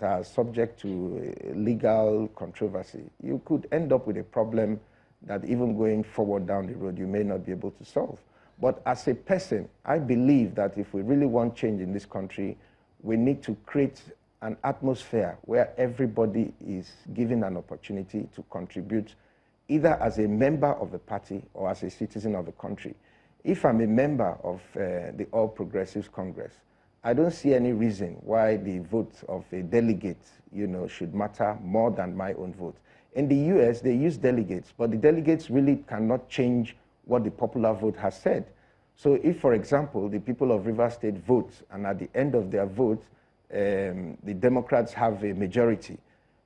are subject to legal controversy, you could end up with a problem that even going forward down the road, you may not be able to solve. But as a person, I believe that if we really want change in this country, we need to create an atmosphere where everybody is given an opportunity to contribute, either as a member of the party or as a citizen of the country. If I'm a member of the All Progressives Congress, I don't see any reason why the vote of a delegate, should matter more than my own vote. In the US, they use delegates, but the delegates really cannot change what the popular vote has said. So if, for example, the people of Rivers State vote, and at the end of their vote, the Democrats have a majority,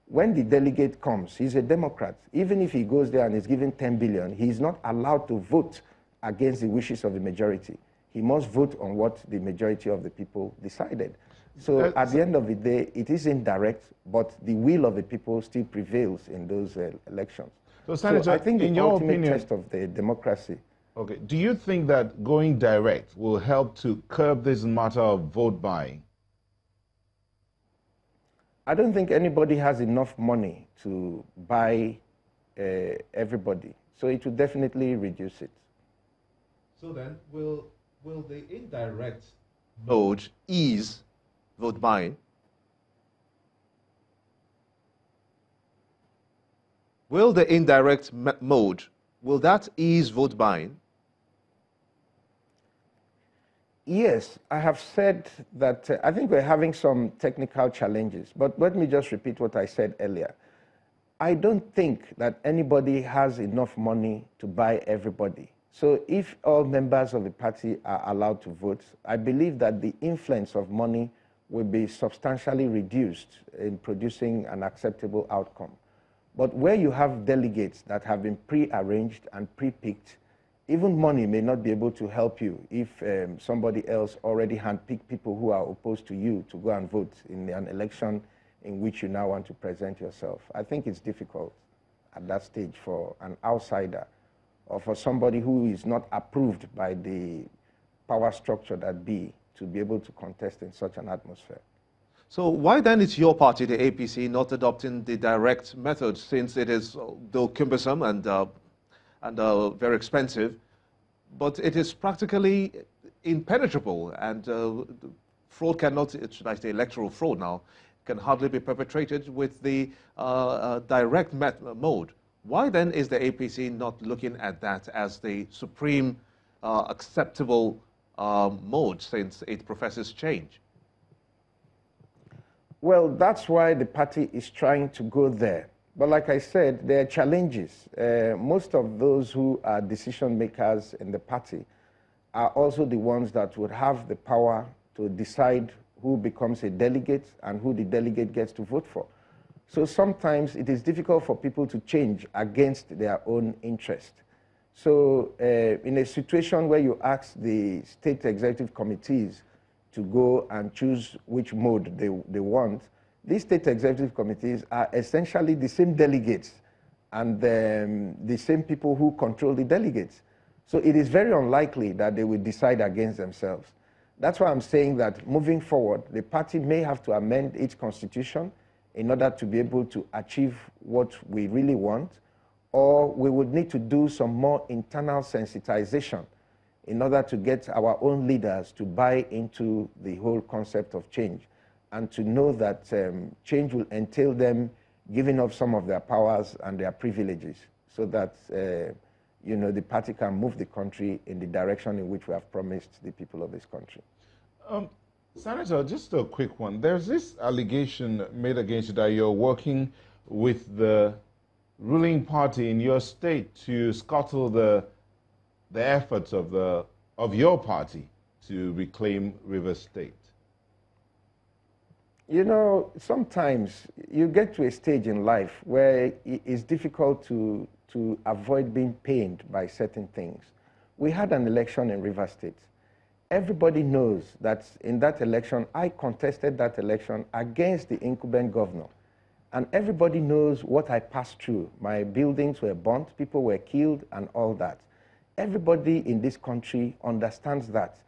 when the delegate comes, he's a Democrat. Even if he goes there and is given 10 billion, he's not allowed to vote against the wishes of the majority. He must vote on what the majority of the people decided. So at the end of the day, it is indirect, but the will of the people still prevails in those elections. So, Senator, I think the ultimate test of the democracy. Okay. Do you think that going direct will help to curb this matter of vote buying? I don't think anybody has enough money to buy everybody. So it will definitely reduce it. So then, will the indirect mode ease vote buying? Will the indirect mode, will that ease vote buying? Yes, I have said that I think we're having some technical challenges, but let me just repeat what I said earlier. I don't think that anybody has enough money to buy everybody. So if all members of the party are allowed to vote, I believe that the influence of money will be substantially reduced in producing an acceptable outcome. But where you have delegates that have been pre-arranged and pre-picked, even money may not be able to help you if somebody else already handpicked people who are opposed to you to go and vote in an election in which you now want to present yourself. I think it's difficult at that stage for an outsider or for somebody who is not approved by the power structure that be to be able to contest in such an atmosphere. So why then is your party, the APC, not adopting the direct method, since it is, though cumbersome and very expensive, but it is practically impenetrable, and fraud cannot, should I say electoral fraud now, can hardly be perpetrated with the direct mode. Why then is the APC not looking at that as the supreme acceptable mode, since it professes change? Well, that's why the party is trying to go there. But like I said, there are challenges. Most of those who are decision makers in the party are also the ones that would have the power to decide who becomes a delegate and who the delegate gets to vote for. So sometimes it is difficult for people to change against their own interest. So in a situation where you ask the state executive committees to go and choose which mode they want, these state executive committees are essentially the same delegates and the same people who control the delegates. So it is very unlikely that they will decide against themselves. That's why I'm saying that moving forward, the party may have to amend its constitution in order to be able to achieve what we really want, or we would need to do some more internal sensitization in order to get our own leaders to buy into the whole concept of change and to know that change will entail them giving up some of their powers and their privileges so that the party can move the country in the direction in which we have promised the people of this country. Senator, just a quick one. There's this allegation made against you that you're working with the ruling party in your state to scuttle the efforts of your party to reclaim Rivers State. You know, sometimes you get to a stage in life where it's difficult to avoid being pained by certain things. We had an election in Rivers State. Everybody knows that in that election, I contested that election against the incumbent governor. And everybody knows what I passed through. My buildings were burnt, people were killed, and all that. Everybody in this country understands that.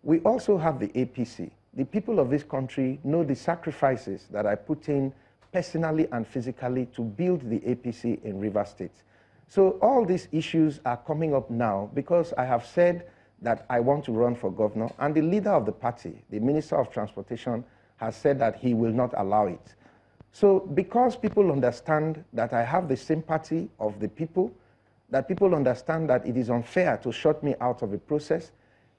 We also have the APC. The people of this country know the sacrifices that I put in personally and physically to build the APC in Rivers State. So all these issues are coming up now because I have said that I want to run for governor, and the leader of the party, the Minister of Transportation, has said that he will not allow it. So because people understand that I have the sympathy of the people, that people understand that it is unfair to shut me out of a process,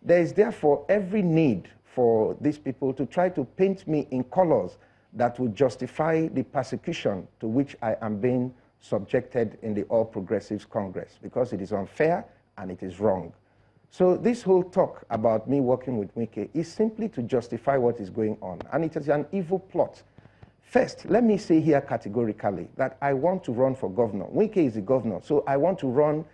there is therefore every need for these people to try to paint me in colors that would justify the persecution to which I am being subjected in the All Progressives Congress, because it is unfair and it is wrong. So this whole talk about me working with Wike is simply to justify what is going on, and it is an evil plot. First, let me say here categorically that I want to run for governor. Wike is the governor, so I want to run